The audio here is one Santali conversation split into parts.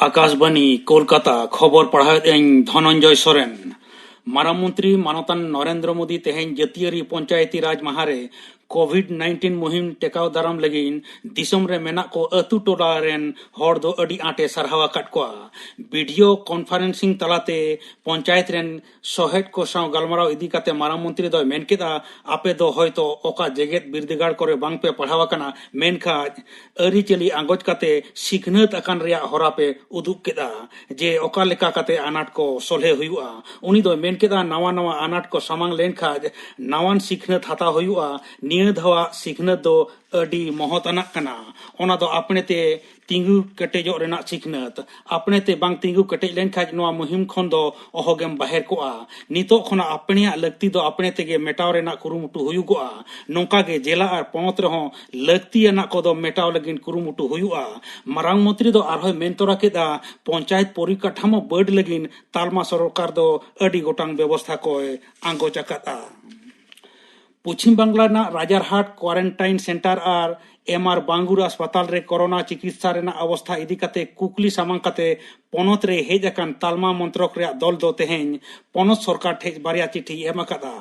आकाशवाणी कोलकाता खबर पढ़ाएं धनंजय सोरेन। माराम मंत्री मानतान नरेंद्र मोदी तेहें जतियारी पंचायती राज महारे कोविड-19 मुहिम टेकाव दाराम लगिन दिसम रे मेना को अतु टोला रेन हर दो अडी आटे सरहावा काट कोआ वीडियो कॉन्फ्रेंसिंग तलाते पंचायत रेन सोहेट को साव गलमराव इदी काते माराम मंत्री दो मेन केदा आपे दो होयतो ओका जेगेत बिरदिगाड़ करे बांग पे पढ़ावा कना मेनखा अरी चली आंगोज काते सिखनत अकान रिया होरा पे उदुक केदा जे ओका लेका काते अनाट को सोल्हे हुआ उनी दो मेन केदा नवा नवा अनाट को सामांग लेनखा नवान सिखनत हाता हुआ निया धावा सिखनत दो अडी महत्वना कना ओना दो अपने ते तिंगु कटेजो रेना सिखनत अपने ते बांग तिंगु कटेज लेन खाज नवा मुहिम खन दो ओहोगेम बाहेर कोआ नितो खना अपने लगती दो अपने तेगे मेटाव रेना कुरुमुटु हुयुगोआ नोंका गे जेला आर पोंत रहो लगती ना कोदो मेटाव लगिन कुरुमुटु हुयुआ मारांग मंत्री दो आरहो मेनतोरा केदा पंचायत परिकाठामो बर्ड लगिन तालमा सरकार दो अडी गोटांग व्यवस्था कोय आंगो चकाता पश्चिम बांगला ना राजारहाट क्वारंटाइन सेंटर और एमआर बांगुर अस्पताल रे कोरोना चिकित्सा रेना अवस्था इदी काते कुकली सामांग काते पोनत रे हेज अकान तालमा मंत्रक रे दल दो तेहें पोनत सरकार ठेज बारिया चिठी एम अकादा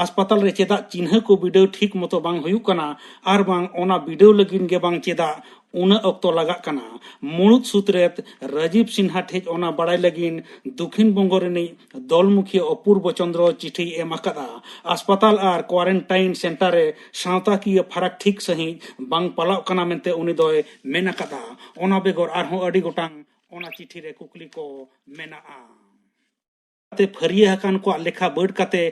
अस्पताल रे चेदा चिन्ह को बिडो ठीक मतो बांग हुयुक कना आर बांग ओना बिडो लगिन गे बांग चेदा उन अक्तो लगा कना मुणुत सूत्रेत राजीव सिन्हा ठेज ओना बड़ाई लगिन दक्षिण बंग रेनी दल मुखिया अपूर्व चंद्र चिठी एम अकादा अस्पताल और क्वारंटाइन सेंटर रे सावता की फरक ठीक सही बांग पलाव कना मेनते उनी दोय मेन अकादा ओना बेगर आरहों अडी गोटांग ओना चिठी रे कुकली को मेनाआ ते फरिया हकान को लेखा बर्ड काते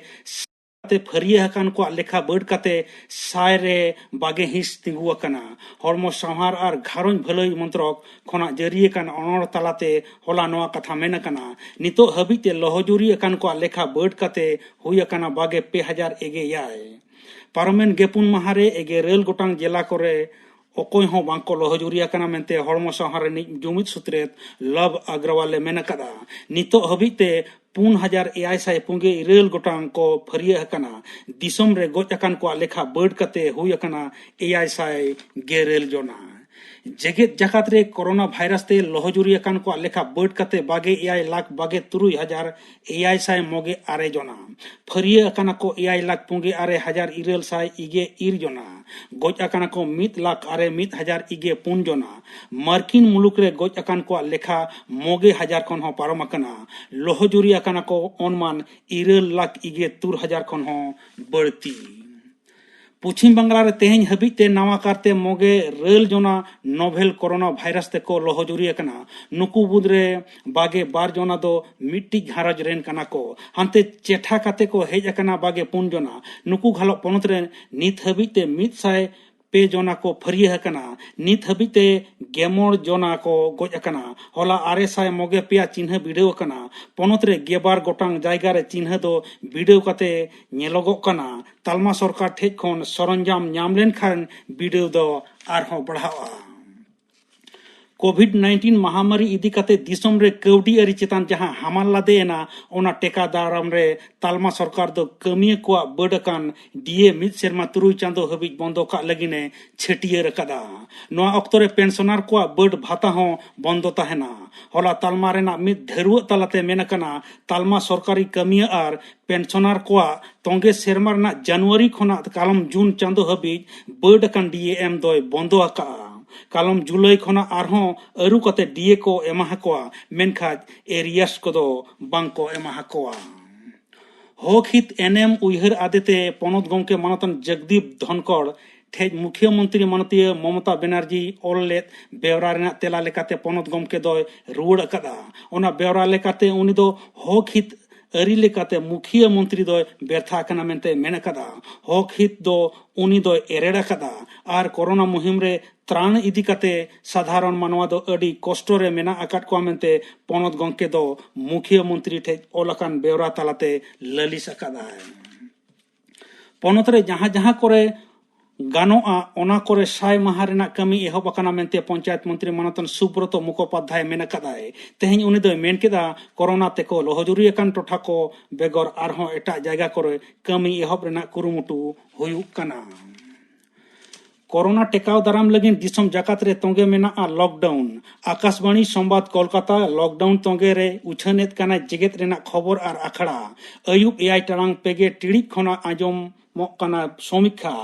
फरिया हकान को लेखा बर्ड काते साय रे बागे हिस तिंगु अकना हरमो संहार और घारों भलई मंत्रक खना जरिए कान अनर तालाते होला नवा कथा मेन कना नितो हबिते लहजुरी अकान को लेखा बर्ड काते हुई अकना बागे 2000 याय पारमेन गेपुन महारे एगे रेल गोटांग जिला करे ओकोय हो बांको लहजुरिया कना मेनते हरमो संहार नि जुमित सूत्रेत लव अग्रवाल मेन कदा नितो हबिते 5000 पुंगे इरेल गोटांग को फरिया हकना दिसम रे गोज अकान को लेखा बर्ड कते हुई अकना 5000 गेरेल जोना जेगेत जकात रे कोरोना भाइरस ते लहजुरी अकान को लेखा बर्ड कते बागे 1 लाख बागे 3,000 मोगे आरे जोना फरिया अकाना को 1 लाख पुंगे आरे हजार इरेल साय इगे इर जोना गोज अकाना को 1 लाख आरे 1,000 इगे पुन जोना मार्किन मुलुक रे गोज अकान को लेखा मोगे हजार खन हो पारम अकना लहजुरी अकाना को अनुमान 1 लाख इगे 3,000 खन हो बढ़ती पश्चिम बांगला रे तेहें हबिते नवा करते मोगे रेल जोना नोवेल कोरोना भाइरस ते को लहजुरी अकना नुकु बुदरे बागे 12 जोना दो मिट्टी घारज रेन कना को हांते चेठा काते को हेज अकना बागे 5 जोना नुकु घालो पोनत रे नित हबिते 100 पे जोना को फरिया हकना नित हबिते गेमोर जोना को गोज अकना होला 900 मोगे पिया चिन्ह बिडेव अकना पोनत रे गेबार गोटांग जायगा रे चिन्ह दो बिडेव कते नेलोगो कना तालमा सरकार ठेज खन सरंजाम नाम लेन खान बिडेव दो आरहों बढ़ावा कोविड-19 महामारी इदी काते दिसम रे कौडी अरी चेतान जहां हामाल लादेना ओना टेका दाराम रे तालमा सरकार दो कमिया को बडकान डीए मिद सेरमा तुरुई चांदो हबिज बंदो का लगिने छटियर रकदा नोआ अक्तरे पेंशनर को बड भाता हो बंदो ताहेना होला तालमा रेना मिद धेरुआ तालाते मेनकना तालमा सरकारी कमिया आर पेंशनर को तोंगे सेरमा ना जनवरी खना कालम जून चांदो हबिज बडकान डीएम दोय बंदो आका कालम जुलाई खना आरहों अरु कते डीए को एमा हकोआ मेनखाज एरियास को दो बांको एमा हकोआ होखित एनएम उइहर आदेते पोनत गंके मानतन जगदीप धनखड़ ठेज मुख्यमंत्री मानतीय ममता बनर्जी ओललेत बेवरा रेना तेला लेकाते पोनत गंके दो रुड़ अकदा ओना बेवरा लेकाते उनी दो होखित अरी लेकाते मुखिया मंत्री दो व्यर्था कना मेनते मेन कदा होखित दो उनी दो एरेड़ा कदा आर कोरोना मुहिम रे त्राण इदी काते साधारण मानवा दो अडी कष्ट रे मेना आकाट को मेनते पोनत गंके दो मुखिया मंत्री ठे ओलकान बेवरा तालाते ललिस अकादा पोनत रे जहां जहां करे गानोआ ओना करे साय माह रेना कमी एहब अकाना मेनते पंचायत मंत्री मानतन सुब्रत मुखोपाध्याय मेन कदाय तेहें उनी दो मेन केदा कोरोना तेको लहजुरी अकान टोठा को बेगर आरहों एटा जायगा करे कमी एहब रेना कुरुमुटु हुयुक कना कोरोना टेकाव दाराम लगिन दिसम जाकात रे तोंगे मेना लॉकडाउन आकाशवाणी संवाद कोलकाता लॉकडाउन तोंगे रे उछानेत काना जेगेत रेना खबर are Akhara Ayub AI टारांग Paige टिड़ी खना आजम मक्काना समीक्षा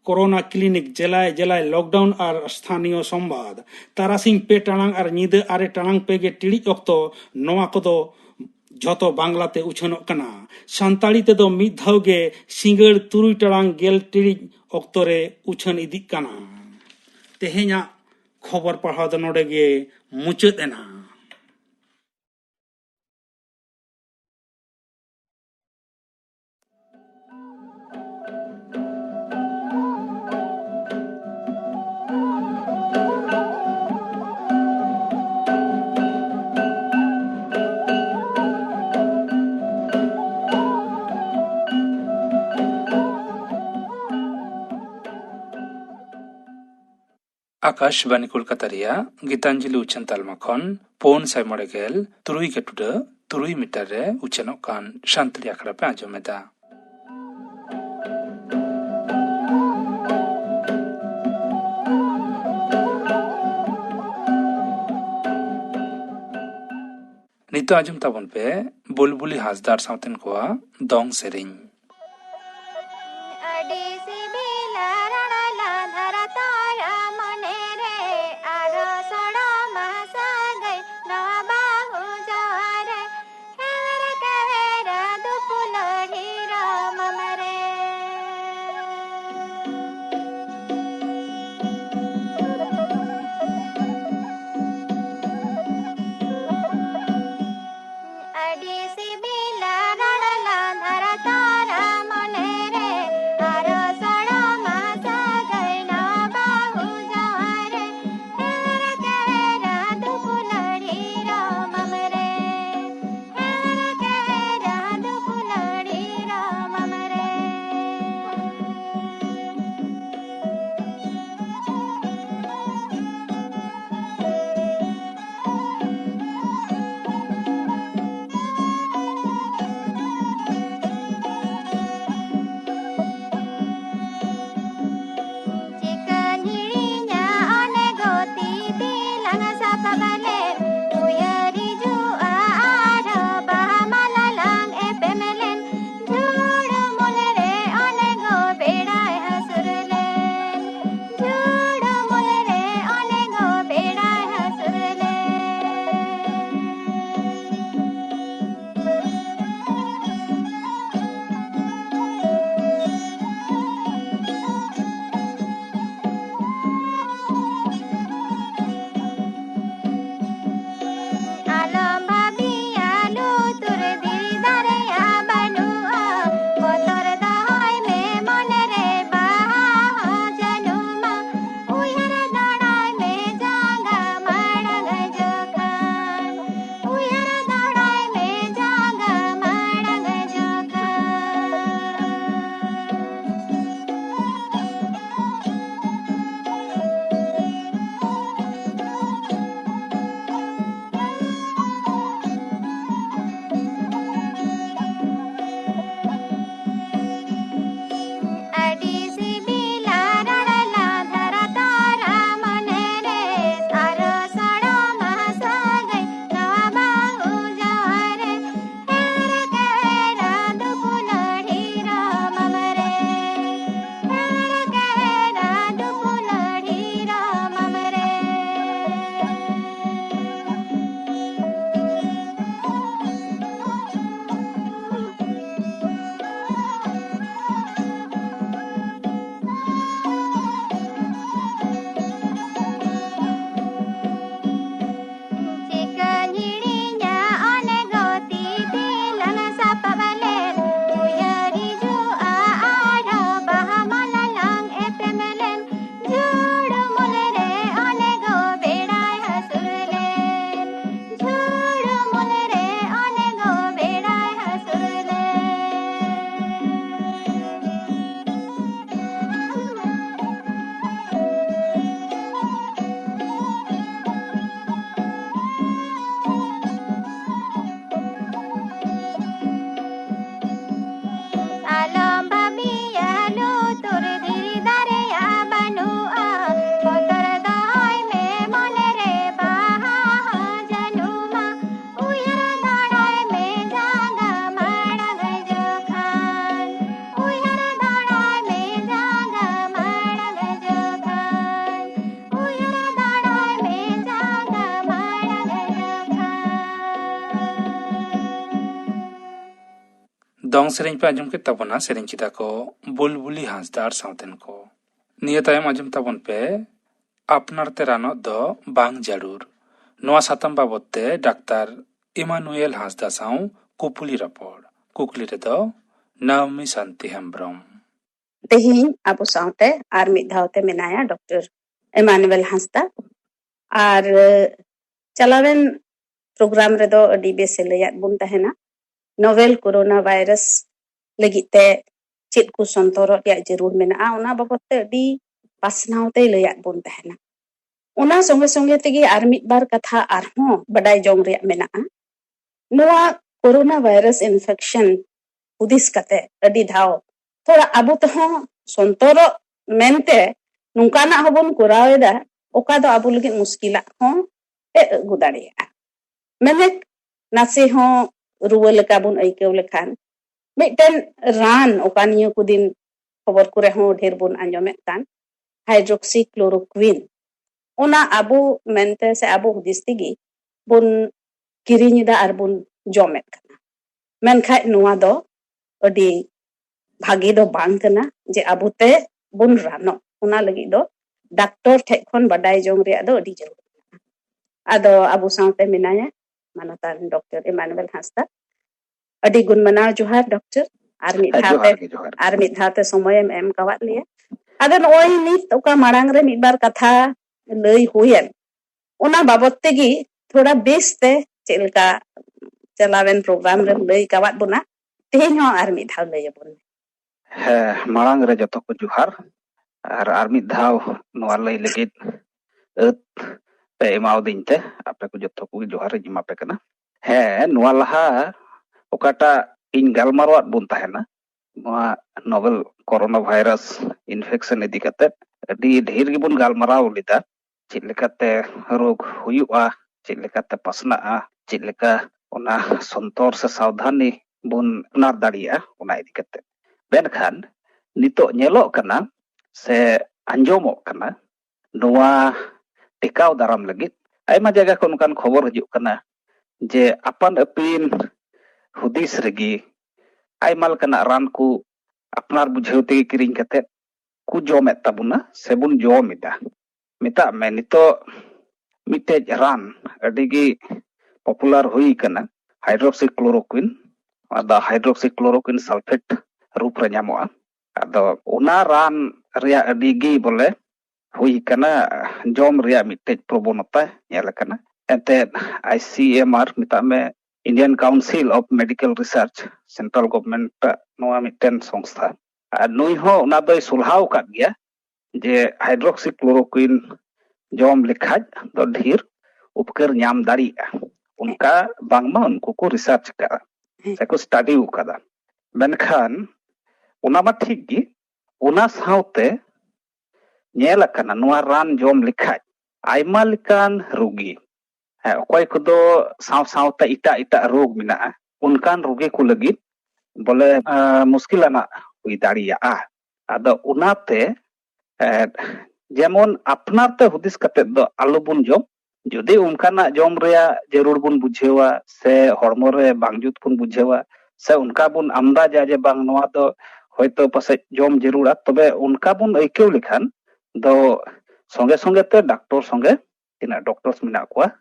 कोरोना क्लिनिक जेलाय जेलाय लॉकडाउन और स्थानीय संवाद तारासिंह पे टांग और नीदे आरे टांग पेगे टिड़ी अक्तो नवा कोदो झतो बांग्लाते उछानोग कना सान्ताड़ी तेदो मिद धाव गे सिंगड़ तुरुई टांग गेल टिड़ी अक्तो रे उछान इदिग कना तेहेኛ खबर पढ़ाव दो नोडे गे मुचाद एना। आकाशवाणी कोलकाता रिया गीतांजलि उच्चन तालमा खन पौन साय मड़े गेल तुरुई के टुडा तुरुई मीटर रे उच्चनो कान शांतली आखड़ा पे आजमेदा नितो आजम ताबन पे बुलबुली हासदार सावतन कोआ दोंग सेरिंग ᱫᱚᱝ ᱥᱮᱨᱮᱧ ᱯᱮ ᱟᱸᱡᱚᱢ ᱠᱮᱫ ᱛᱟᱵᱚᱱᱟ, ᱥᱮᱨᱮᱧ ᱠᱮᱫᱟ ᱠᱚ ᱵᱩᱞᱵᱩᱞᱤ ᱦᱟᱸᱥᱫᱟ ᱟᱨ ᱥᱟᱶᱛᱮᱱ ᱠᱚ᱾ ᱱᱤᱭᱟᱹ ᱛᱟᱭᱚᱢ ᱟᱸᱡᱚᱢ ᱛᱟᱵᱚᱱ ᱯᱮ ᱟᱯᱱᱟᱨ ᱛᱮ ᱨᱟᱱᱚᱜ ᱫᱚ ᱵᱟᱝ ᱡᱟᱹᱨᱩᱲ᱾ ᱱᱚᱣᱟ ᱥᱟᱛᱟᱢ ᱵᱟᱵᱚᱫ ᱛᱮ ᱰᱟᱠᱛᱟᱨ ᱤᱢᱟᱱᱩᱭᱮᱞ ᱦᱟᱸᱥᱫᱟ ᱥᱟᱶ ᱠᱩᱯᱩᱞᱤ ᱨᱚᱯᱚᱲ᱾ ᱠᱩᱠᱞᱤ ᱨᱮᱫᱚ ᱱᱟᱣᱢᱤ ᱥᱟᱱᱛᱤ ᱦᱮᱢᱵᱨᱚᱢ᱾ ᱛᱮᱦᱮᱧ ᱟᱵᱚ ᱥᱟᱶᱛᱮ ᱟᱨ ᱢᱤᱫ ᱫᱷᱟᱣᱛᱮ ᱢᱮᱱᱟᱭᱟ ᱰᱚᱠᱴᱚᱨ ᱤᱢᱟᱱᱩᱭᱮᱞ ᱦᱟᱸᱥᱫᱟ᱾ ᱟᱨ ᱪᱟᱞᱟᱣᱮᱱ ᱯᱨᱳᱜᱨᱟᱢ ᱨᱮᱫᱚ ᱟᱹᱰᱤ ᱵᱮᱥᱮ ᱞᱟᱹᱭᱟᱫ ᱵᱚᱱ ᱛᱟᱦᱮᱱᱟ ᱱᱳᱵᱮᱞ ᱠᱳᱨᱳᱱᱟ ᱵᱷᱟᱭᱨᱟᱥ ᱞᱟᱹᱜᱤᱫ ᱛᱮ ᱪᱮᱫ ᱠᱚ ᱥᱚᱱᱛᱚᱨᱚᱜ ᱨᱮᱭᱟᱜ ᱡᱟᱹᱨᱩᱲ ᱢᱮᱱᱟᱜᱼᱟ, ᱚᱱᱟ ᱵᱟᱵᱚᱫ ᱛᱮ ᱟᱹᱰᱤ ᱯᱟᱥᱱᱟᱣ ᱛᱮᱭ ᱞᱟᱹᱭᱟᱫ ᱵᱚᱱ ᱛᱟᱦᱮᱱᱟ᱾ ᱚᱱᱟ ᱥᱚᱸᱜᱮ ᱥᱚᱸᱜᱮ ᱛᱮᱜᱮ ᱟᱨ ᱢᱤᱫ ᱵᱟᱨ ᱠᱟᱛᱷᱟ ᱟᱨᱦᱚᱸ ᱵᱟᱰᱟᱭ ᱡᱚᱝ ᱨᱮᱭᱟᱜ ᱢᱮᱱᱟᱜᱼᱟ᱾ ᱱᱚᱣᱟ ᱠᱳᱨᱳᱱᱟ ᱵᱷᱟᱭᱨᱟᱥ ᱤᱱফᱮᱠᱥᱚᱱ ᱦᱩᱫᱤᱥ ᱠᱟᱛᱮ ᱟᱹᱰᱤ ᱫᱷᱟᱣ ᱛᱷᱚᱲᱟ ᱟᱵᱚ ᱛᱮᱦᱚᱸ ᱥᱚᱱᱛᱚᱨᱚᱜ ᱢᱮᱱᱛᱮ ᱱᱚᱝᱠᱟᱱᱟᱜ ᱦᱚᱸᱵᱚᱱ ᱠᱚᱨᱟᱣ ᱮᱫᱟ ᱚᱠᱟ ᱫᱚ ᱟᱵᱚ ᱞᱟᱹᱜᱤᱫ ᱢᱩᱥᱠᱤᱞᱟᱜ ᱦᱚᱸ ᱟᱹᱜᱩ ᱫᱟᱲᱮᱭᱟᱜᱼᱟ᱾ ᱢᱮᱱᱮᱠ ᱱᱟᱥᱮ ᱦᱚᱸ ᱨᱩᱣᱟᱹ ᱞᱮᱠᱟ ᱵᱚᱱ ᱟᱹᱭᱠᱟᱹᱣ ᱞᱮᱠᱷᱟᱱ ᱢᱤᱫᱴᱮᱱ ᱨᱟᱱ, ᱚᱠᱟ ᱱᱤᱭᱟᱹ ᱠᱚ ᱫᱤᱱ ᱠᱷᱚᱵᱚᱨ ᱠᱚᱨᱮ ᱦᱚᱸ ᱰᱷᱮᱨ ᱵᱚᱱ ᱟᱸᱡᱚᱢᱮᱫ ᱠᱟᱱ হাইড্রোক্সি ক্লোরোকুইন, ᱚᱱᱟ ᱟᱵᱚ ᱢᱮᱱᱛᱮ ᱥᱮ ᱟᱵᱚ ᱦᱩᱫᱤᱥ ᱛᱮᱜᱮ ᱵᱚᱱ ᱠᱤᱨᱤᱧᱮᱫᱟ ᱟᱨ ᱵᱚᱱ ᱡᱚᱢᱮᱫ ᱠᱟᱱᱟ᱾ ᱢᱮᱱᱠᱷᱟᱡ ᱱᱚᱣᱟ ᱫᱚ ᱟᱹᱰᱤ ᱵᱷᱟᱜᱮ ᱫᱚ ᱵᱟᱝ ᱠᱟᱱᱟ ᱡᱮ ᱟᱵᱚᱛᱮ ᱵᱚᱱ ᱨᱟᱱᱚᱜ᱾ ᱚᱱᱟ ᱞᱟᱹᱜᱤᱫ ᱫᱚ ᱰᱟᱠᱛᱚᱨ ᱴᱷᱮᱡ ᱠᱷᱚᱱ ᱵᱟᱰᱟᱭ ᱡᱚᱝ ᱨᱮᱭᱟᱜ ᱫᱚ ᱟᱹᱰᱤ ᱡᱟᱹᱨᱩᱲ ᱢᱮᱱᱟᱜᱼᱟ᱾ ᱟᱫᱚ ᱟᱵᱚ ᱥᱟᱶᱛᱮ ᱢᱮᱱᱟᱭᱟ ᱢᱟᱱᱚᱛᱟᱱ ᱰᱚᱠᱴᱚᱨ ᱤᱢᱟᱱᱩᱭᱮᱞ ᱦᱟᱸᱥᱫᱟ᱾ ᱟᱹᱰᱤ ᱜᱩᱱ ᱢᱟᱱᱟᱣ ᱡᱚᱦᱟᱨ ᱰᱚᱠᱴᱚᱨ, ᱟᱨ ᱢᱤᱫ ᱡᱚᱦᱟᱨ ᱜᱮ ᱡᱚᱦᱟᱨ ᱜᱮ। ᱢᱤᱫ ᱫᱷᱟᱣᱛᱮ ᱥᱚᱢᱚᱭᱮᱢ ᱮᱢ ᱠᱟᱣᱟᱫ ᱞᱮᱭᱟ᱾ ᱟᱫᱚ ᱱᱚᱜᱼᱚᱭ ᱱᱤᱛ ᱚᱠᱟ ᱢᱟᱲᱟᱝ ᱨᱮ ᱢᱤᱫ ᱵᱟᱨ ᱠᱟᱛᱷᱟ ᱞᱟᱹᱭ ᱦᱩᱭᱮᱱ, ᱚᱱᱟ ᱵᱟᱵᱚᱫ ᱛᱮᱜᱮ ᱛᱷᱚᱲᱟ ᱵᱮᱥᱛᱮ ᱪᱮᱫ ᱞᱮᱠᱟ ᱪᱟᱞᱟᱣᱮᱱ ᱯᱨᱳᱜᱨᱟᱢ ᱨᱮᱢ ᱞᱟᱹᱭ ᱠᱟᱣᱟᱫ ᱵᱚᱱᱟ, ᱛᱮᱦᱮᱧ ᱦᱚᱸ ᱟᱨ ᱢᱤᱫ ᱫᱷᱟᱣ ᱞᱟᱹᱭ ᱟᱵᱚᱱ ᱢᱮ। ᱦᱮᱸ, ᱢᱟᱲᱟᱝ ᱨᱮ ᱡᱚᱛᱚ ᱠᱚ ᱡᱚᱦᱟᱨ, ᱟᱨ ᱢᱤᱫ ᱫᱷᱟᱣ ᱱᱚᱣᱟ ᱞᱟᱹᱭ ᱞᱟᱹᱜᱤᱫ ᱟᱹᱛ ᱯᱮ ᱮᱢᱟᱣᱫᱤᱧ ᱛᱮ ᱟᱯᱮ ᱠᱚ ᱡᱚᱛᱚ ᱠᱚᱜᱮ ᱡᱚᱦᱟᱨ ᱤᱧ ᱮᱢᱟᱯᱮ ᱠᱟᱱᱟ। ᱦᱮᱸ, ᱱᱚᱣᱟ ᱞᱟᱦᱟ ᱚᱠᱟᱴᱟᱜ ᱤᱧ ᱜᱟᱞᱢᱟᱨᱟᱣᱟᱫ ᱵᱚᱱ ᱛᱟᱦᱮᱱᱟ, ᱱᱚᱣᱟ ᱱᱳᱵᱮᱞ ᱠᱳᱨᱳᱱᱟ ᱵᱷᱟᱭᱨᱟᱥ ᱤᱱᱯᱷᱮᱠᱥᱚᱱ ᱤᱫᱤ ᱠᱟᱛᱮᱫ ᱟᱹᱰꯤ ᱰᱷᱮᱨ ᱜᱮᱵᱚᱱ ᱜᱟᱞᱢᱟᱨᱟᱣ ᱞᱮᱫᱟ। ᱪᱮᱫ ᱞᱮᱠᱟᱛᱮ ᱨᱳᱜᱽ ᱦᱩᱭᱩᱜᱼᱟ, ᱪᱮᱫ ᱞᱮᱠᱟᱛᱮ ᱯᱟᱥᱱᱟᱜᱼᱟ, ᱪᱮᱫ ᱞᱮᱠᱟ ᱚᱱᱟ ᱥᱚᱱᱛᱚᱨ ᱥᱮ ᱥᱟᱵᱫᱷᱟᱱᱤ ᱵᱚᱱ ᱟᱯᱱᱟᱨ ᱫᱟᱲᱮᱭᱟᱜᱼᱟ, ᱚᱱᱟ ᱤᱫᱤ ᱠᱟᱛᱮᱫ। ᱢᱮᱱᱠᱷᱟᱱ ᱱᱤᱛᱚᱜ ᱧᱮᱞᱚᱜ ᱠᱟᱱᱟ ᱥᱮ ᱟᱸᱡᱚᱢᱚᱜ ᱠᱟᱱᱟ, ᱱᱚᱣᱟ ᱴᱮᱠᱟᱣ ᱫᱟᱨᱟᱢ ᱞᱟᱹᱜᱤᱫ ᱟᱭᱢᱟ ᱡᱟᱭᱜᱟ ᱠᱷᱚᱱ ᱚᱱᱠᱟᱱ ᱠᱷᱚᱵᱚᱨ ᱦᱤᱡᱩᱜ ᱠᱟᱱᱟ ᱡᱮ ᱟᱯᱟᱱ ᱟᱹᱯᱤᱱ ᱦᱩᱫᱤᱥ ᱨᱮᱜᱮ ᱟᱭᱢᱟ ᱞᱮᱠᱟᱱᱟᱜ ᱨᱟᱱ ᱠᱚ ᱟᱯᱱᱟᱨ ᱵᱩᱡᱷᱟᱹᱣ ᱛᱮᱜᱮ ᱠᱤᱨᱤᱧ ᱠᱟᱛᱮᱫ ᱠᱚ ᱡᱚᱢᱮᱫ ᱛᱟᱵᱚᱱᱟ ᱥᱮᱵᱚᱱ ᱡᱚᱢ ᱮᱫᱟ। ᱢᱮᱛᱟᱜ ᱢᱮ ᱱᱤᱛᱚᱜ ᱢᱤᱫᱴᱮᱡ ᱨᱟᱱ ᱟᱹᱰᱤᱜᱮ ᱯᱚᱯᱩᱞᱟᱨ ᱦᱩᱭ ᱟᱠᱟᱱᱟ, হাইড্রোক্সি ক্লোরোকুইন। ᱟᱫᱚ হাইড্রোক্সি ক্লোরোকুইন সালফেট ᱨᱩᱯ ᱨᱮ ᱧᱟᱢᱚᱜᱼᱟ। ᱟᱫᱚ ᱚᱱᱟ ᱨᱟᱱ ᱨᱮᱭᱟᱜ ᱟᱹᱰᱤᱜᱮ ᱵᱚᱞᱮ ᱦᱩᱭ ᱟᱠᱟᱱᱟ, ᱡᱚᱢ ᱨᱮᱭᱟᱜ ᱢᱤᱫᱴᱮᱡ ᱯᱨᱚᱵᱚᱱᱚᱛᱟ ᱧᱮᱞ ᱟᱠᱟᱱᱟ। ᱮᱱᱛᱮᱫ ICMR ᱢᱮᱛᱟᱜ ᱢᱮ, Indian council of medical research, central government ᱱᱚᱣᱟ ᱢᱤᱫᱴᱮᱱ ᱥᱚᱝᱥᱛᱷᱟ, ᱟᱨ ᱱᱩᱭ ᱦᱚᱸ ᱚᱱᱟ ᱫᱚᱭ ᱥᱚᱞᱦᱟᱣ ᱟᱠᱟᱫ ᱜᱮᱭᱟ ᱡᱮ হাইড্রোক্সি ক্লোরোকুইন ᱡᱚᱢ ᱞᱮᱠᱷᱟᱡ ᱫᱚ ᱰᱷᱮᱨ ᱩᱯᱠᱟᱹᱨ ᱧᱟᱢ ᱫᱟᱲᱮᱭᱟᱜᱼᱟ। ᱚᱱᱠᱟ ᱵᱟᱝᱢᱟ ᱩᱱᱠᱩ ᱠᱚ ᱨᱤᱥᱟᱨᱪ ᱟᱠᱟᱫᱟ ᱥᱮᱠᱚ ᱥᱴᱟᱰᱤ ᱟᱠᱟᱫᱟ। ᱢᱮᱱᱠᱷᱟᱱ ᱚᱱᱟ ᱢᱟ ᱴᱷᱤᱠ ᱜᱮ, ᱚᱱᱟ ᱥᱟᱶᱛᱮ ᱧᱮᱞ 아까나 ᱱᱚᱣᱟ ᱨᱟᱱ ᱡᱚᱢ ᱞᱮᱠᱷᱟᱡ ᱟᱭᱢᱟ ᱞᱮᱠᱟᱱ ᱨᱳᱜী, ᱚᱠᱚᱭ ᱠᱚᱫᱚ ᱥᱟᱶ ᱥᱟᱶᱛᱮ ᱮᱴᱟᱜ ᱨᱳᱜᱽ ᱢᱮᱱᱟᱜᱼᱟ, ᱚᱱᱠᱟᱱ ᱨᱳᱜী ᱠᱚ ᱞᱟᱹᱜᱤᱫ ᱵᱚᱞᱮ ᱢᱩᱥᱠᱤᱞᱟᱱᱟᱜ ᱦᱩᱭ ᱫᱟᱲᱮᱭᱟᱜᱼᱟ। ᱟᱫᱚ ᱚᱱᱟᱛᱮ ᱡᱮᱢᱚᱱ ᱟᱯᱱᱟᱨ ᱛᱮ ᱦᱩᱫᱤᱥ ᱠᱟᱛᱮᱫ ᱫᱚ ᱟᱞᱚᱵᱚᱱ ᱡᱚᱢ। ᱡᱩᱫᱤ ᱚᱱᱠᱟᱱᱟᱜ ᱡᱚᱢ ᱨᱮᱭᱟᱜ ᱡᱟᱹᱨᱩᱲ ᱵᱚᱱ ᱵᱩᱡᱷᱟᱹᱣᱟ ᱥᱮ ᱦᱚᱲᱢᱚ ᱨᱮ ᱵᱟᱝ ᱡᱩᱛ ᱵᱚᱱ ᱵᱩᱡᱷᱟᱹᱣᱟ ᱥᱮ ᱚᱱᱠᱟ ᱵᱚᱱ ᱟᱢᱫᱟᱡᱟ ᱡᱮ ᱵᱟᱝ ᱱᱚᱣᱟ ᱫᱚ ᱦᱚᱭᱛᱳ ᱯᱟᱥᱮᱡ ᱡᱚᱢ ᱡᱟᱹᱨᱩᱲᱟ, ᱛᱚᱵᱮ ᱚᱱᱠᱟ ᱵᱚᱱ ᱟᱹᱭᱠᱟᱹᱣ ᱞᱮᱠᱷᱟᱱ ᱫᱚ ᱥᱚᱸᱜᱮ ᱥᱚᱸᱜᱮ ᱛᱮ ᱰᱟᱠᱛᱚᱨ ᱥᱚᱸᱜᱮ ᱛᱤᱱᱟᱹᱜ ᱰᱚᱠᱴᱚᱨᱥ ᱢᱮᱱᱟᱜ ᱠᱚᱣᱟ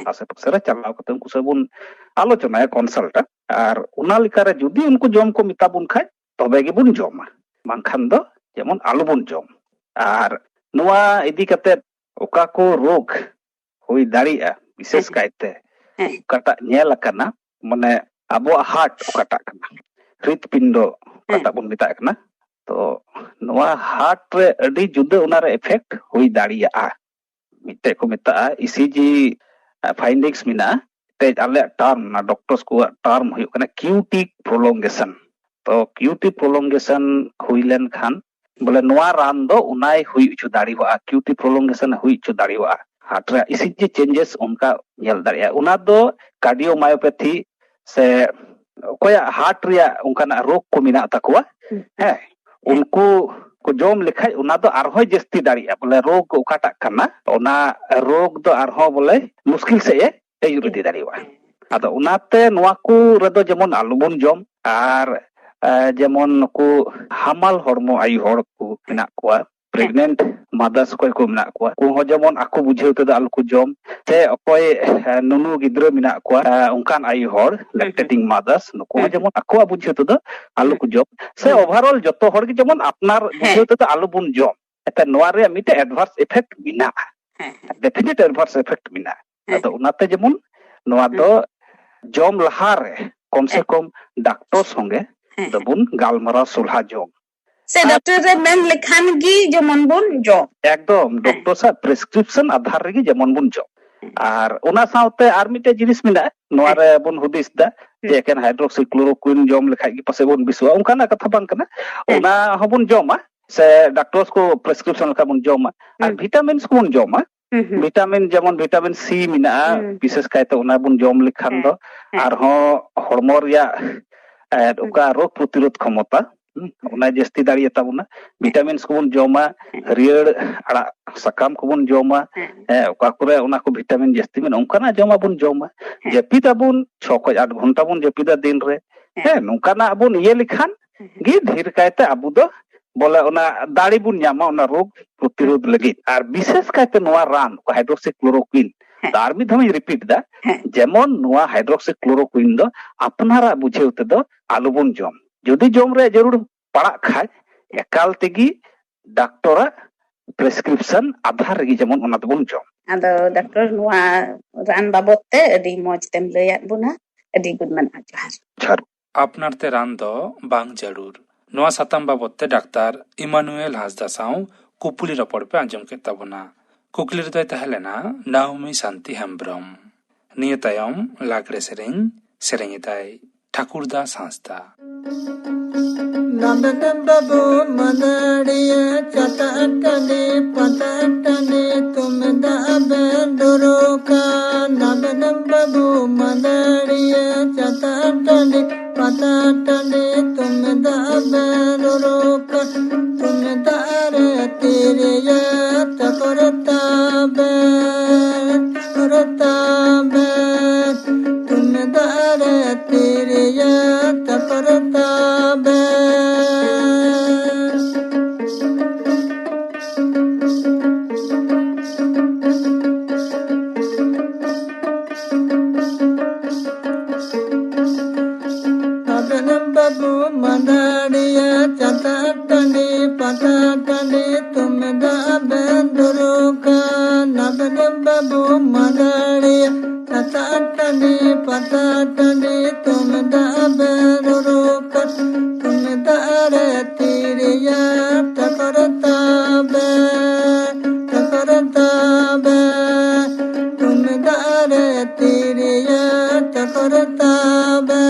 ᱟᱥᱮ ᱯᱟᱥᱮ ᱨᱮ ᱪᱟᱞᱟᱣ ᱠᱟᱛᱮ ᱩᱱᱠᱩ ᱥᱟᱶ ᱵᱚᱱ ᱟᱞᱳᱪᱚᱱᱟᱭᱟ, ᱠᱚᱱᱥᱟᱞᱴᱟ। ᱟᱨ ᱚᱱᱟ ᱞᱮᱠᱟᱨᱮ ᱡᱩᱫᱤ ᱩᱱᱠᱩ ᱡᱚᱢ ᱠᱚ ᱢᱮᱛᱟ ᱵᱚᱱ ᱠᱷᱟᱡ ᱛᱚᱵᱮ ᱜᱮᱵᱚᱱ ᱡᱚᱢᱟ, ᱵᱟᱝᱠᱷᱟᱱ ᱫᱚ ᱡᱮᱢᱚᱱ ᱟᱞᱚᱵᱚᱱ ᱡᱚᱢ। ᱟᱨ ᱱᱚᱣᱟ ᱤᱫᱤ ᱠᱟᱛᱮᱫ ᱚᱠᱟ ᱠᱚ ᱨᱳᱜᱽ ᱦᱩᱭ ᱫᱟᱲᱮᱭᱟᱜᱼᱟ, ᱵᱤᱥᱮᱥ ᱠᱟᱭᱛᱮ ᱚᱠᱟᱴᱟᱜ ᱧᱮᱞ ᱟᱠᱟᱱᱟ, ᱢᱟᱱᱮ ᱟᱵᱚᱣᱟᱜ ᱦᱟর্ট ᱚᱠᱟᱴᱟᱜ ᱠᱟᱱᱟ, হৃৎপিণ্ড অকাটা বন মেতাগ ᱠᱟᱱᱟ, তো ᱱᱚᱣᱟ হার্ট রে ᱟᱹᱰᱤ ᱡᱩᱫᱟᱹ ᱚᱱᱟᱨᱮ ᱮᱯᱷᱮক্ট ᱦᱩᱭ ᱫᱟᱲᱮᱭᱟᱜᱼᱟ। ᱢᱤᱫᱴᱮᱡ ᱠᱚ ᱢᱮᱛᱟᱜᱼᱟ ECG ফাইন্ডিংস ᱢᱮᱱᱟᱜᱼᱟ, ᱢᱤᱫᱴᱮᱡ ᱟᱞᱮᱭᱟᱜ ᱴᱟর্ম, ᱚᱱᱟ ᱰᱚᱠᱴᱚᱨᱥ ᱠᱚᱣᱟᱜ ᱴᱟর্ম ᱦᱩᱭᱩᱜ ᱠᱟᱱᱟ QT ᱯᱨᱚᱞᱚᱝᱜᱮশন। তো QT prolongation হুই লেনখান বলে নোয়া রান দো উনাই হুই উচু দাঁড়িয়েওয়া, QT prolongation হুই উচু দাঁড়িয়েওয়া, হার্ট রে ইসিজি চেঞ্জেস উনকা ñel দাঁড়িয়ে উনা দো কার্ডিওমায়োপ্যাথি সে অকয়া হার্ট রিয়া উনকানা রোগ কো মিনা তাকুয়া, হ্যাঁ উনকু को जम लेखाय उना दो आरहोय जस्ती दाड़िया, बोले रोग ओकाटाक काना उना रोग दो आरहो बोले मुश्किल से ए युरदी दाड़िया। आदो उनाते नोआ को रेदो जेमन आलुबन जम, आर ᱡᱮᱢᱚᱱ ᱱᱩᱠᱩ ᱦᱟᱢᱟᱞ ᱦᱚᱲᱢᱚ ᱟᱭᱩ ᱦᱚᱲ ᱠᱚ ᱢᱮᱱᱟᱜ ᱠᱚᱣᱟ, ᱯᱨᱮᱜᱱᱮᱱᱴ ᱢᱟদার্স ᱚᱠᱚᱭ ᱠᱚ ᱢᱮᱱᱟᱜ ᱠᱚᱣᱟ, ᱩᱱᱠᱩ ᱦᱚᱸ ᱡᱮᱢᱚᱱ ᱟᱠᱚ ᱵᱩᱡᱷᱟᱹᱣ ᱛᱮᱫᱚ ᱟᱞᱚ ᱠᱚ ᱡᱚᱢ, ᱥᱮ ᱚᱠᱚᱭ ᱱᱩᱱᱩ ᱜᱤᱫᱽᱨᱟᱹ ᱢᱮᱱᱟᱜ ᱠᱚᱣᱟ ᱚᱱᱠᱟᱱ ᱟᱭᱩ ᱦᱚᱲ ᱞᱮᱠᱴᱮᱴᱤᱝ ᱢᱟদার্স, ᱱᱩᱠᱩ ᱦᱚᱸ ᱡᱮᱢᱚᱱ ᱟᱠᱚᱣᱟᱜ ᱵᱩᱡᱷᱟᱹᱣ ᱛᱮᱫᱚ ᱟᱞᱚ ᱠᱚ ᱡᱚᱢ, ᱥᱮ ᱳভারঅল ᱡᱚᱛᱚ ᱦᱚᱲ ᱜᱮ ᱡᱮᱢᱚᱱ ᱟᱯᱱᱟর ᱵᱩᱡᱷᱟᱹᱣ ᱛᱮᱫᱚ ᱟᱞᱚ ᱵᱚᱱ ᱡᱚᱢ᱾ ᱮᱱᱛᱮ ᱱᱚᱣᱟ ᱨᱮᱭᱟᱜ ᱢᱤᱫᱴᱮᱡ ᱮᱰᱵᱷᱟᱨᱥ ᱤᱯᱷᱮᱠᱴ ᱢᱮᱱᱟᱜᱼᱟ, ᱰᱮᱯᱷᱤᱱᱮᱴ ᱮᱰᱵᱷᱟᱨᱥ ᱤᱯᱷᱮᱠᱴ ᱢᱮᱱᱟᱜᱼᱟ᱾ ᱟᱫᱚ ᱚᱱᱟᱛᱮ ᱡᱮᱢᱚᱱ ᱱᱚᱣᱟ ᱫᱚ ᱡᱚᱢ ᱞᱟᱦᱟᱨᱮ ᱠᱚᱢ ᱥᱮ ᱠᱚᱢ ᱰᱟᱠᱛᱚᱨ ᱥᱚᱸᱜᱮ ᱫᱚᱵᱚᱱ ᱜᱟᱞᱢᱟᱨᱟᱣ ᱥᱚᱞᱦᱟ ᱡᱚᱝ, ᱥᱮ ᱰᱚक्ᱴᱚᱨ ᱨᱮ ᱢᱮᱱ ᱞᱮᱠᱷᱟᱱ ᱜᱮ ᱡᱮᱢᱚᱱ ᱵᱚᱱ ᱡᱚᱢ, ᱮᱠᱫᱚম ᱰᱚᱠᱴᱚর ᱥᱟᱜ প্রেসক্রিপশন আধার ᱨᱮᱜᱮ ᱡᱮᱢᱚᱱ ᱵᱚᱱ ᱡᱚᱢ᱾ ᱟᱨ ᱚᱱᱟ ᱥᱟᱶᱛᱮ ᱟᱨ ᱢᱤᱫᱴᱮᱡ ᱡᱤᱱᱤস ᱢᱮᱱᱟᱜᱼᱟ, ᱱᱚᱣᱟ ᱨᱮ ᱵᱚᱱ ᱦᱩᱫᱤᱥ ᱫᱟ ᱡᱮ ᱮᱠᱮᱱ ᱦᱟᱭᱰᱨᱚᱠᱥᱤ ᱠᱞᱳᱨোকুইন ᱡᱚᱢ ᱞᱮᱠᱷᱟᱡ ᱜᱮ ᱯᱟᱥᱮ ᱵᱚᱱ ᱵᱤᱥᱩᱜᱼᱟ, ᱚᱱᱠᱟᱱᱟᱜ ᱠᱟᱛᱷᱟ ᱵᱟᱝ ᱠᱟᱱᱟ᱾ ᱚᱱᱟ ᱦᱚᱸᱵᱚᱱ ᱡᱚᱢᱟ, ᱥᱮ ᱰᱟᱠᱛᱚᱨ ᱠᱚ প্রেসক্রিপশন ᱞᱮᱠᱷᱟᱡ ᱵᱚᱱ ᱡᱚᱢᱟ, ᱟᱨ ভিটামিনস ᱵᱚᱱ ᱡᱚᱢᱟ। ভিটামিন ᱡᱮᱢᱚᱱ ভিটামিন সি ᱢᱮᱱᱟᱜᱼᱟ, ᱵᱤশেষ ᱠᱟᱭᱛᱮ ᱚᱱᱟ ᱵᱚᱱ ᱡᱚᱢ ᱞᱮᱠᱷᱟᱱ ᱫᱚ ᱟᱨᱦᱚᱸ ᱦᱚᱲᱢᱚ ᱨᱮᱭᱟᱜ ᱚᱠᱟ ᱨᱳᱜᱽ ᱯᱨᱚᱛᱤᱨᱳধ ᱠᱷᱚᱢᱚᱛᱟ ᱚᱱᱟ ᱡᱟᱹᱥᱛᱤ ᱫᱟᱲᱮᱭᱟᱜ ᱛᱟᱵᱚᱱᱟ। ভিটামিনস ᱠᱚᱵᱚᱱ ᱡᱚᱢᱟ, ᱦᱟᱹᱨᱭᱟᱹᱲ ᱟᱲᱟᱜ ᱥᱟᱠᱟᱢ ᱠᱚᱵᱚᱱ ᱡᱚᱢᱟ, ᱚᱠᱟ ᱠᱚᱨᱮ ᱚᱱᱟ ᱠᱚ ভিটামিন ᱡᱟᱹᱥᱛᱤ ᱢᱮᱱᱟᱜᱼᱟ ᱚᱱᱠᱟᱱᱟᱜ ᱡᱚᱢᱟᱜ ᱵᱚᱱ ᱡᱚᱢᱟ। ᱡᱟᱹᱯᱤᱫᱟᱵᱚᱱ 6 ᱠᱷᱚᱡ 8 ᱜᱷᱚᱱᱴᱟ ᱵᱚᱱ ᱡᱟᱹᱯᱤᱫᱟ ᱫᱤᱱ ᱨᱮ, ᱱᱚᱝᱠᱟᱱᱟᱜ ᱵᱚᱱ ᱤᱭᱟᱹ ᱞᱮᱠᱷᱟᱱ ᱜᱮ ᱰᱷᱮᱨ ᱠᱟᱭᱛᱮ ᱟᱵᱚ ᱫᱚ ᱵᱚᱞᱮ ᱚᱱᱟ ᱫᱟᱲᱮ ᱵᱚᱱ ᱧᱟᱢᱟ ᱚᱱᱟ ᱨᱳᱜᱽ ᱯᱨᱚᱛᱤᱨᱳধ ᱞᱟᱹᱜᱤᱫ। ᱟᱨ ᱵᱤশেষ ᱠᱟᱭᱛᱮ ᱱᱚᱣᱟ ᱨᱟᱱ ᱦᱟᱭᱰᱨᱚᱠᱥᱤ ᱠᱞᱳᱨোকুইন, ᱟᱨ ᱢᱤᱫ ᱫᱷᱟᱣ ᱤᱧ ᱨᱤᱯᱤᱴ ᱫᱟ, যেমন ᱱᱚᱣᱟ হাইড্রোক্সি ক্লোরোকুইন ᱫᱚ ᱟᱯᱱᱟᱨᱟᱜ ᱵᱩᱡᱷᱟᱹᱣ ᱛᱮᱫᱚ ᱟᱞᱚᱵᱚᱱ ᱡᱚᱢ। ᱡᱩᱫᱤ ᱡᱚᱢ ᱨᱮ ᱡᱟᱹᱨᱩᱲ ᱯᱟᱲᱟᱜ ᱠᱷᱟᱡ ᱮᱠᱟᱞ ᱛᱮᱜᱮ ᱰᱟᱠᱛᱚᱨᱟᱜ ᱯᱨᱮᱥᱠᱨᱤᱯশন ᱟᱫᱷᱟᱨ ᱨᱮᱜᱮ ᱡᱮᱢᱚᱱ ᱚᱱᱟ ᱫᱚᱵᱚᱱ ᱡᱚᱢ। ᱟᱫᱚ ᱰᱟᱠᱛᱚᱨ ᱱᱚᱣᱟ ᱨᱟᱱ ᱵᱟᱵᱚᱫ ᱛᱮ ᱟᱹᱰᱤ ᱢᱚᱸᱡᱽ ᱛᱮᱢ ᱞᱟᱹᱭᱟᱫ ᱵᱚᱱᱟ, ᱟᱹᱰᱤ ᱜᱩᱱᱢᱟᱱᱟ ᱡᱚᱦᱟᱨ। ᱟᱯᱱᱟᱨ ᱛᱮ ᱨᱟᱱ ᱫᱚ ᱵᱟᱝ ᱡᱟᱹᱨᱩᱲ। ᱱᱚᱣᱟ ᱥᱟᱛᱟᱢ ᱵᱟᱵᱚᱫ ᱛᱮ ᱰᱟᱠᱛᱟᱨ ᱤᱢᱟᱱᱩᱭᱮᱞ ᱦᱟᱸᱥᱫᱟ ᱥᱟᱶ ᱠᱩᱯᱩᱞᱤ ᱨᱚᱯᱚᱲ ᱯᱮ ᱟᱸᱡᱚᱢ ᱠᱮᱫ ᱛᱟᱵᱚᱱᱟ। ᱠᱩᱠᱞᱤ ᱨᱮᱫᱚᱭ ᱛᱟᱦᱮᱸ ᱞᱮᱱᱟ ᱱᱟᱣᱢᱤ ᱥᱟᱱᱛᱤ ᱦᱮᱢᱵᱨᱚᱢ। ᱱᱤᱭᱟᱹ ᱛᱟᱭᱚᱢ ᱞᱟᱜᱽᱲᱮ ᱥᱮᱨᱮᱧ ᱮᱫᱟᱭ ᱴᱷᱟকুরদাস ᱦᱟᱸᱥᱫᱟ। Nabana babu madariya chatatani patatani tumda benduruka Nabana babu madariya chatatani patatani tumda benduruka tumda retiriya takorta ben tumda retiriya takorta babu madariya chatatani patatani tumda benduruka Nabana babu madariya chatatani patatani tumda benduruka tumda retiriya takorta be tumda retiriya takorta be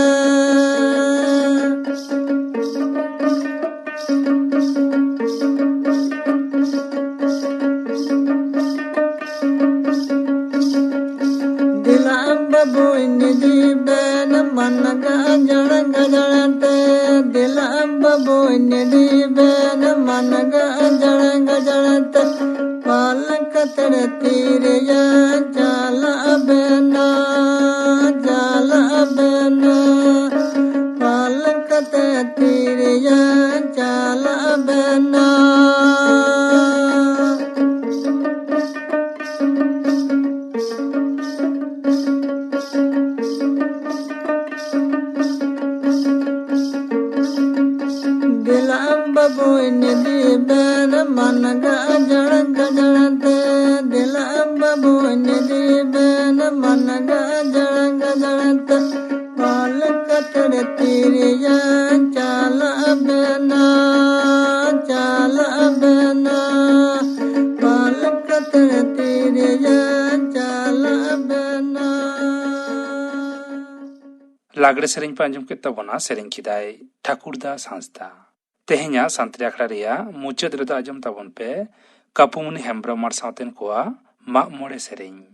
Babu nidi ben managa jalanga jalante dilam babu nidi ben managa jalanga jalante palak tere tiriya jala bena palak tere tiriya jala bena babu nidi ben managa jalanga jalante dilam babu nidi ben managa jalanga jalante palak tere tiriya chala bena palak tere tiriya chala bena। ᱞᱟᱜᱽᱲᱮ ᱥᱮᱨᱮᱧ ᱯᱮ ᱟᱸᱡᱚᱢ ᱠᱮᱫ ᱛᱟᱵᱚᱱᱟ, ᱥᱮᱨᱮᱧ ᱠᱮᱫᱟᱭ ᱴᱷᱟকুরদাস ᱦᱟᱸᱥᱫᱟ। ᱛᱮᱦᱮᱧᱟᱜ ᱥᱟᱱᱛᱟᱲᱤ ᱟᱠᱷᱲᱟ ᱨᱮᱭᱟᱜ ᱢᱩᱪᱟᱹᱫ ᱨᱮᱫᱚ ᱟᱸᱡᱚᱢ ᱛᱟᱵᱚᱱ ᱯᱮ ᱠᱟᱯᱩᱢᱩᱱᱤ ᱦᱮᱢᱵᱨᱚᱢ ᱟᱨ ᱥᱟᱶᱛᱮᱱ ᱠᱚᱣᱟᱜ ᱢᱟᱜ ᱢᱚᱬᱮ ᱥᱮᱨᱮᱧ।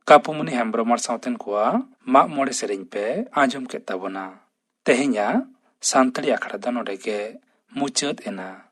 Kapumuni Hembromar sauten kuwa mak mole sereng pe ajum ket tabona. Tehenya santali akhara do nodege muchet ena.